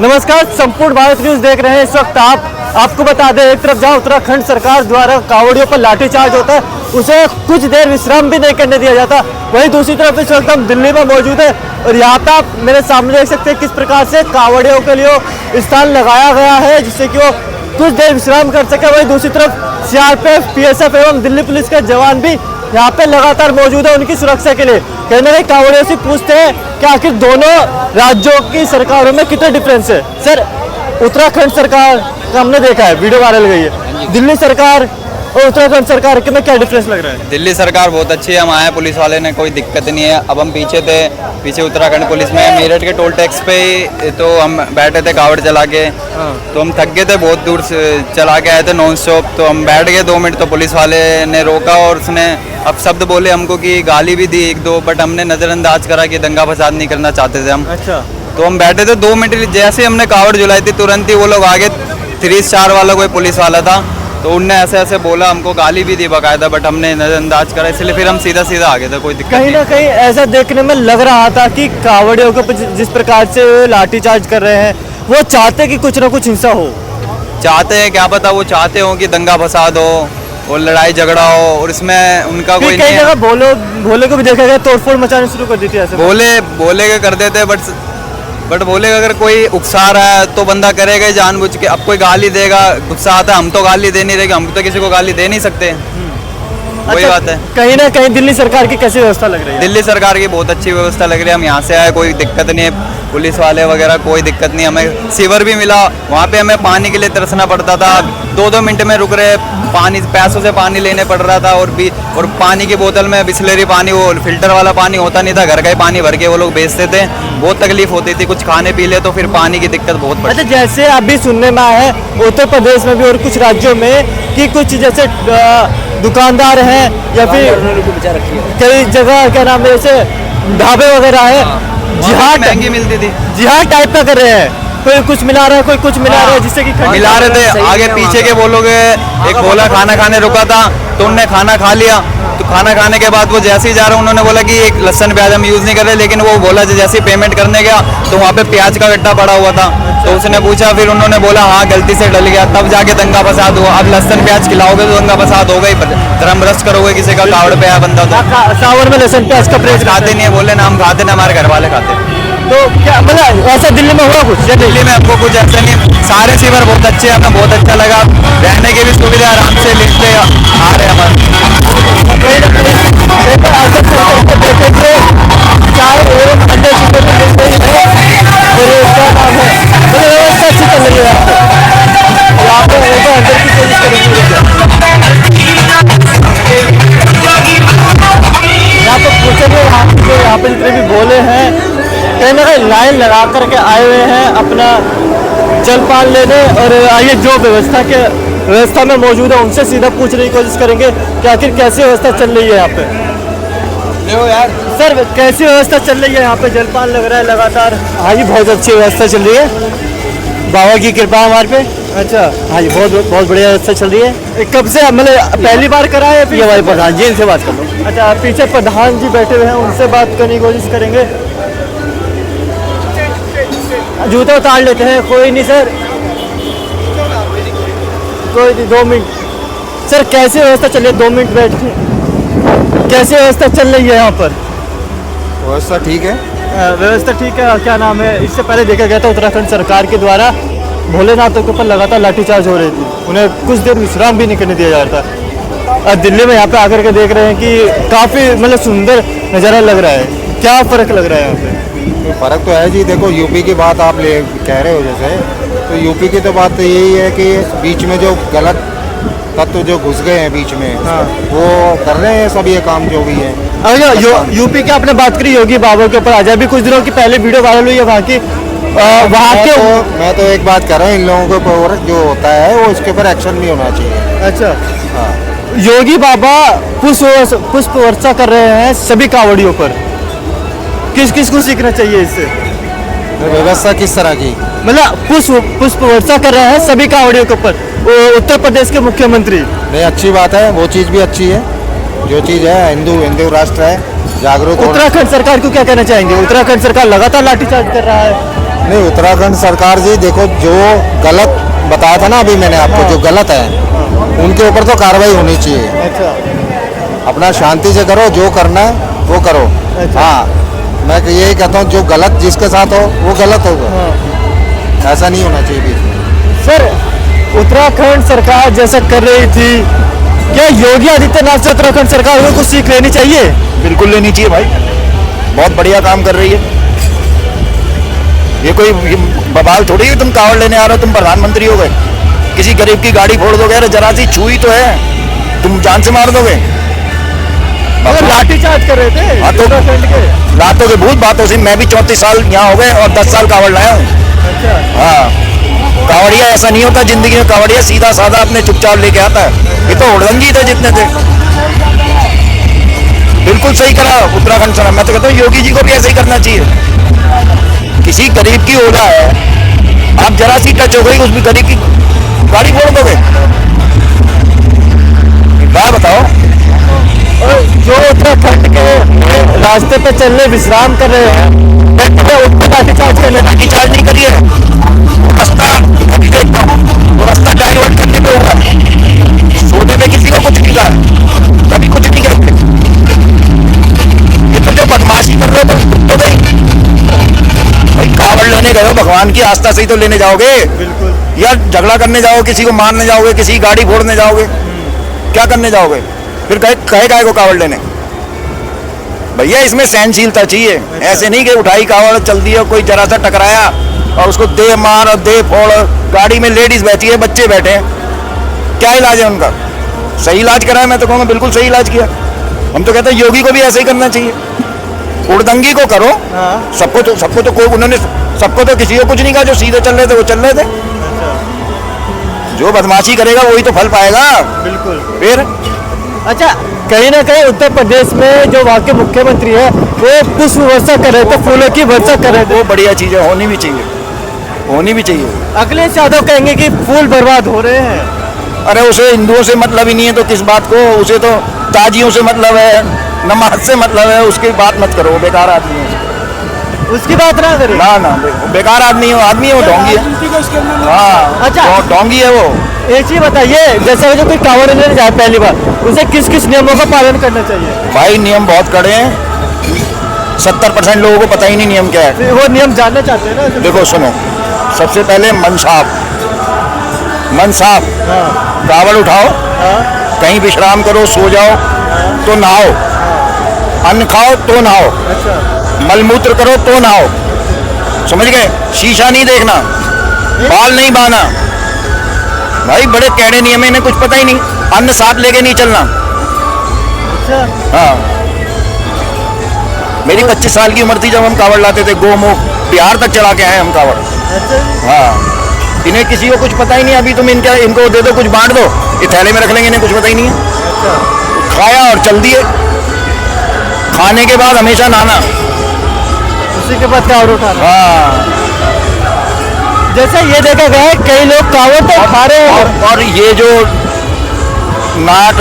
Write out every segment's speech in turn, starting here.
नमस्कार, संपूर्ण भारत न्यूज देख रहे हैं। इस वक्त आपको बता दें, एक तरफ जहां उत्तराखंड सरकार द्वारा कांवड़ियों पर लाठीचार्ज होता है, उसे कुछ देर विश्राम भी नहीं करने दिया जाता। वहीं दूसरी तरफ इस वक्त हम दिल्ली में मौजूद है और यहाँ पे आप मेरे सामने देख सकते हैं किस प्रकार से कांवड़ियों के लिए स्थान लगाया गया है जिससे कि वो कुछ देर विश्राम कर सके। वहीं दूसरी तरफ सीआरपीएफ, पीएसएफ एवं दिल्ली पुलिस के जवान भी यहाँ पे लगातार मौजूद है उनकी सुरक्षा के लिए। कहीं ना कहीं कांवड़ियों से पूछते हैं कि आखिर दोनों राज्यों की सरकारों में कितने डिफरेंस है। सर, उत्तराखंड सरकार का हमने देखा है, वीडियो वायरल गई है, दिल्ली सरकार और उत्तराखंड सरकार के में क्या डिफरेंस लग रहा है? दिल्ली सरकार बहुत अच्छी है, हम आए पुलिस वाले ने कोई दिक्कत नहीं है। अब हम पीछे उत्तराखंड पुलिस में मेरठ के टोल टैक्स पे ही तो हम बैठे थे कावड़ चला के, तो हम थक गए थे, बहुत दूर से चला के आए थे नॉन स्टॉप। तो हम बैठ गए 2 मिनट, तो पुलिस वाले ने रोका और उसने अब शब्द बोले हमको कि गाली भी दी 1-2, बट हमने नज़रअंदाज करा कि दंगा फसाद नहीं करना चाहते थे हम। अच्छा, तो हम बैठे थे 2 मिनट, जैसे हमने कावड़ जुलाई थी तुरंत ही वो लोग आगे 3 स्टार वाला कोई पुलिस वाला था, तो उनने ऐसे बोला, हमको गाली भी दी बाकायदा, बट हमने नजरअंदाज करा, इसलिए फिर हम सीधा आ गए थे। कोई दिक्कत कहीं ना कहीं ऐसा देखने में लग रहा था कि कांवड़ियों को जिस प्रकार से लाठीचार्ज कर रहे हैं, वो चाहते कि कुछ ना कुछ हिंसा हो। चाहते हैं, क्या पता वो चाहते हो कि दंगा फसाद हो और लड़ाई झगड़ा हो, और इसमें उनका कोई कई जगह भोले को भी देखा गया, तोड़फोड़ मचाने शुरू कर दी थी ऐसे। बोले के कर देते, बट बोले अगर कोई उकसा रहा है तो बंदा करेगा जानबूझ के। अब कोई गाली देगा, गुस्सा आता है, हम तो गाली दे नहीं रहे, हम तो किसी को गाली दे नहीं सकते। वही बात है। कहीं ना कहीं दिल्ली सरकार की कैसी व्यवस्था लग रही है? दिल्ली सरकार की बहुत अच्छी व्यवस्था लग रही है। हम यहाँ से आए, कोई दिक्कत नहीं है, पुलिस वाले वगैरह कोई दिक्कत नहीं। हमें सीवर भी मिला, वहाँ पे हमें पानी के लिए तरसना पड़ता था, 2-2 मिनट में रुक रहे, पानी पैसों से पानी लेने पड़ रहा था, और पानी की बोतल में बिस्लरी पानी, वो फिल्टर वाला पानी होता नहीं था, घर का ही पानी भर के वो लोग बेचते थे। बहुत तकलीफ होती थी, कुछ खाने पी ले तो फिर पानी की दिक्कत बहुत पड़ती। अच्छा, जैसे अभी सुनने में आया है उत्तर प्रदेश में भी और कुछ राज्यों में कि कुछ जैसे दुकानदार हैं या फिर कई जगह क्या नाम है, जैसे ढाबे वगैरह है, जिहाद महंगी मिलती थी, जिहाद टाइप का कर रहे हैं, कोई कुछ मिला रहा है, कोई कुछ मिला रहा है, जिससे कि मिला रहे थे। आगे पीछे के वो लोग, एक बोला खाना खाने रुका था तो उनने खाना खा लिया, तो खाना खाने के बाद वो जैसे ही जा रहे, उन्होंने बोला कि एक लहसुन प्याज हम यूज़ नहीं कर रहे, लेकिन वो बोला जैसे ही पेमेंट करने गया तो वहाँ पे प्याज का गड्ढा पड़ा हुआ था, तो उसने पूछा, फिर उन्होंने बोला हाँ गलती से डल गया, तब जाके दंगा फसाद हुआ। अब लहसुन प्याज खिलाओगे तो दंगा फसाद होगा ही, धर्म भ्रष्ट करोगे किसी का, कावड़ पे आया बंदा तो। सावन में लहसुन प्याज का प्रेस खाते नहीं है, बोले ना हम खाते ना, हमारे घर वाले खाते। तो क्या मतलब ऐसा दिल्ली में हुआ कुछ? दिल्ली में आपको कुछ ऐसा नहीं, सारे सीवर बहुत अच्छे हैं, हमें बहुत अच्छा लगा, रहने की भी सुविधा आराम से लेते आ रहे हमारे। यहाँ पे जितने भी बोले हैं कहीं ना कहीं लाइन लगा करके आए हुए हैं अपना जलपान लेने, और आइए जो व्यवस्था में मौजूद है उनसे सीधा पूछने की कोशिश करेंगे कि आखिर कैसी व्यवस्था चल रही है यहाँ पे। यार सर, कैसी व्यवस्था चल रही है यहाँ पे? जलपान लग रहा है लगातार। हाँ जी, बहुत अच्छी व्यवस्था चल रही है, बाबा की कृपा हमारे पे। अच्छा, हाँ जी, बहुत बढ़िया व्यवस्था चल रही है। कब से मतलब पहली बार करा है? ये हमारे प्रधान जी, इनसे बात कर लो। अच्छा, पीछे प्रधान जी बैठे हुए हैं, उनसे बात करने की कोशिश करेंगे। जूता उतार लेते हैं, कोई नहीं सर, कोई नहीं, 2 मिनट। सर, कैसी व्यवस्था चल रही है? 2 मिनट बैठ के, कैसी व्यवस्था चल रही है यहाँ पर? व्यवस्था ठीक है। व्यवस्था ठीक है। क्या नाम है, इससे पहले देखा गया था उत्तराखंड सरकार के द्वारा भोलेनाथ के ऊपर लगातार लाठीचार्ज हो रही थी, उन्हें कुछ देर विश्राम भी नहीं करने दिया जा रहा था। अब दिल्ली में यहाँ पे आकर के देख रहे हैं कि काफ़ी मतलब सुंदर नज़ारा लग रहा है। क्या फ़र्क लग रहा है यहाँ पे? फ़र्क तो है जी, देखो यूपी की बात आप कह रहे हो जैसे, तो यूपी की तो बात तो यही है कि बीच में जो गलत तत्व जो घुस गए हैं बीच में, हाँ, वो कर रहे हैं सब ये काम जो भी है। अगर यूपी की आपने बात करी योगी बाबा के ऊपर, आज अभी कुछ दिनों की पहले वीडियो वायरल हुई है वहाँ की, वहाँ के मैं तो एक बात कर रहा हूँ, इन लोगों के ऊपर जो होता है वो इसके ऊपर एक्शन भी होना चाहिए। अच्छा, हाँ, योगी बाबा पुष्प वर्षा कर रहे हैं सभी कांवड़ियों पर, किस को सीखना चाहिए इससे? व्यवस्था किस तरह की? मतलब पुष्प वर्षा कर रहे हैं सभी कांवड़ियों के ऊपर, उत्तर प्रदेश के मुख्यमंत्री। नहीं, अच्छी बात है, वो चीज़ भी अच्छी है, जो चीज़ है, हिंदू राष्ट्र है, जागरूक। उत्तराखंड सरकार को क्या कहना चाहेंगे? उत्तराखंड सरकार लगातार लाठीचार्ज कर रहा है। नहीं, उत्तराखंड सरकार जी देखो, जो गलत बताया था ना अभी मैंने आपको, जो गलत है उनके ऊपर तो कार्रवाई होनी चाहिए। अच्छा। अपना शांति से करो, जो करना है वो करो। अच्छा। हाँ, मैं यही कहता हूँ, जो गलत जिसके साथ हो वो गलत होगा, ऐसा नहीं होना चाहिए बीच में। सर, उत्तराखंड सरकार जैसा कर रही थी, क्या योगी आदित्यनाथ से उत्तराखंड सरकार को कुछ सीख लेनी चाहिए? बिल्कुल लेनी चाहिए भाई, बहुत बढ़िया काम कर रही है। ये कोई बवाल थोड़ी है तुम कावड़ लेने आ रहे हो, तुम प्रधानमंत्री हो गए, किसी गरीब की गाड़ी फोड़ दोगे? अरे जरा सी छुई तो है, तुम जान से मार दोगे। लाठीचार्ज कर रहे थे हाँ, तो उत्तराखंड के। बातों के भूत बातों से, मैं भी 34 साल यहाँ हो गए और 10 साल कावड़ लाया हूँ। अच्छा। हाँ, कावड़िया ऐसा नहीं होता जिंदगी में, कावड़िया सीधा साधा अपने चुपचाप लेके आता है। ये तो उड़ंगी थे जितने थे। बिल्कुल सही करा उत्तराखंड सरकार, मैं तो कहता हूँ योगी जी को भी ऐसा ही करना चाहिए। किसी गरीब की ओला है, आप जरा सी टच हो गई उस भी गरीब की गाड़ी फोड़ दोगे, क्या बताओ? और जो उत्तराखंड के रास्ते पे चलने विश्राम कर रहे हैं, लाठीचार्ज करने। लाठीचार्ज नहीं करिए, रास्ता डाइवर्ट करने पे होगा। सोने पे किसी को कुछ नहीं कहा, कभी कुछ नहीं करते। ये तो जो बदमाशी कर रहे हो तो गई भाई, कावड़ लेने गए हो, भगवान की आस्था से ही तो लेने जाओगे। बिल्कुल। या झगड़ा करने जाओगे, किसी को मारने जाओगे, किसी की गाड़ी फोड़ने जाओगे, क्या करने जाओगे? फिर कहे को कावड़ लेने? भैया इसमें सहनशीलता चाहिए। ऐसे नहीं कि उठाई कावड़ चल दी और कोई जरा सा टकराया और उसको दे मार और दे फोड़। गाड़ी में लेडीज बैठी है, बच्चे बैठे हैं, क्या इलाज है उनका? सही इलाज कराया, मैं तो कहूँगा बिल्कुल सही इलाज किया। हम तो कहते हैं योगी को भी ऐसे ही करना चाहिए, उड़दंगी को करो। सबको तो कोई, उन्होंने सबको तो किसी को कुछ नहीं कहा, जो सीधे चल रहे थे वो चल रहे थे। जो बदमाशी करेगा वही तो फल पाएगा। बिल्कुल। फिर अच्छा, कहीं ना कहीं उत्तर प्रदेश में जो वहाँ के मुख्यमंत्री है वो पुष्प वर्षा कर रहे थे, फूलों की वर्षा कर रहे थे। वो बढ़िया चीज है, होनी भी चाहिए, होनी भी चाहिए। अखिलेश यादव कहेंगे कि फूल बर्बाद हो रहे हैं। अरे उसे हिंदुओं से मतलब ही नहीं है तो किस बात को? उसे तो ताजियों से मतलब है, नमाज से मतलब है, उसकी बात मत करो, बेकार आदमी है। उसकी बात ना करें। ना ना, बेकार आदमी है, आदमी है वो, ढोंगी है। हाँ, अच्छा। ढोंगी है वो। एक चीज बताइए, जैसे जो कोई कांवड़ लेने जाए पहली बार, उसे किस किस नियमों का पालन करना चाहिए? भाई नियम बहुत कड़े हैं, 70% लोगों को पता ही नहीं नियम क्या है। वो नियम जानना चाहते हैं ना। देखो सुनो, सबसे पहले मन साफ, मन साफ। कावड़ उठाओ, कहीं विश्राम करो, सो जाओ तो नहाओ, अन्न खाओ तो नहाओ, मलमूत्र करो तो नहाओ, समझ गए? शीशा नहीं देखना, बाल नहीं बाना। भाई बड़े कैड़े नियम है, इन्हें कुछ पता ही नहीं। अन्न साथ लेके नहीं चलना। हाँ, मेरी 25 साल की उम्र थी जब हम कावड़ लाते थे, गोमुख बिहार तक चला के आए हम कावड़। हाँ, इन्हें किसी को कुछ पता ही नहीं। अभी तुम इनको दे दो, कुछ बांट दो, ये थैले में रख लेंगे, इन्हें कुछ पता ही नहीं है। खाया और चल दिए। खाने के बाद हमेशा नहाना, उसी के बाद कावड़ उठाना। हाँ। जैसे ये देखा गया है, कई लोग कावड़ तो उठा रहे हैं। और ये जो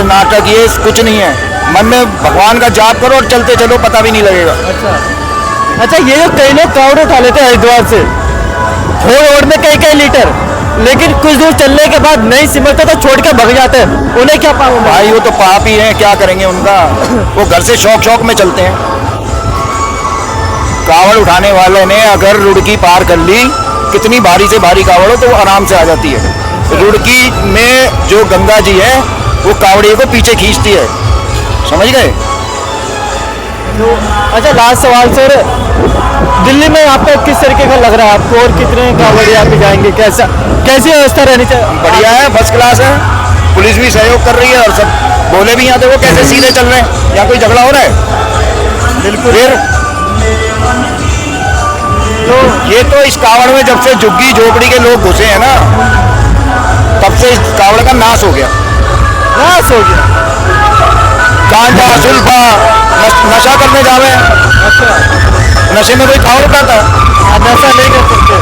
नाटक ये कुछ नहीं है, मन में भगवान का जाप करो और चलते चलो, पता भी नहीं लगेगा। अच्छा, ये जो कई लोग कावड़ उठा लेते हैं हरिद्वार से, रोड में कई लीटर, लेकिन कुछ दूर चलने के बाद नहीं सिमटता तो छोड़ के भाग जाते हैं, उन्हें क्या पाप? भाई वो तो पाप ही है, क्या करेंगे उनका? वो घर से शौक में चलते हैं। कावड़ उठाने वाले ने अगर रुड़की पार कर ली, कितनी भारी से भारी कावड़ हो तो वो आराम से आ जाती है। रुड़की में जो गंगा जी है वो कावड़िए को पीछे खींचती है, समझ गए? अच्छा, लास्ट सवाल सर, दिल्ली में आपको किस तरीके का लग रहा है आपको, और कितने कावड़िया पे जाएंगे, कैसी व्यवस्था रहनी चाहिए? बढ़िया है, फर्स्ट क्लास है, पुलिस भी सहयोग कर रही है और सब बोले भी यहाँ थे वो कैसे सीधे चल रहे हैं, यहाँ कोई झगड़ा हो रहा है? बिल्कुल। फिर तो ये तो इस कावड़ में जब से झुग्गी झोपड़ी के लोग घुसे हैं ना, तब से इस कावड़ का नाश हो गया। नाश हो गया। गांजा सुल्फा नशा करने जावे। अच्छा, नशे में कोई कावड़ उठाता है? नशा नहीं कर सकते।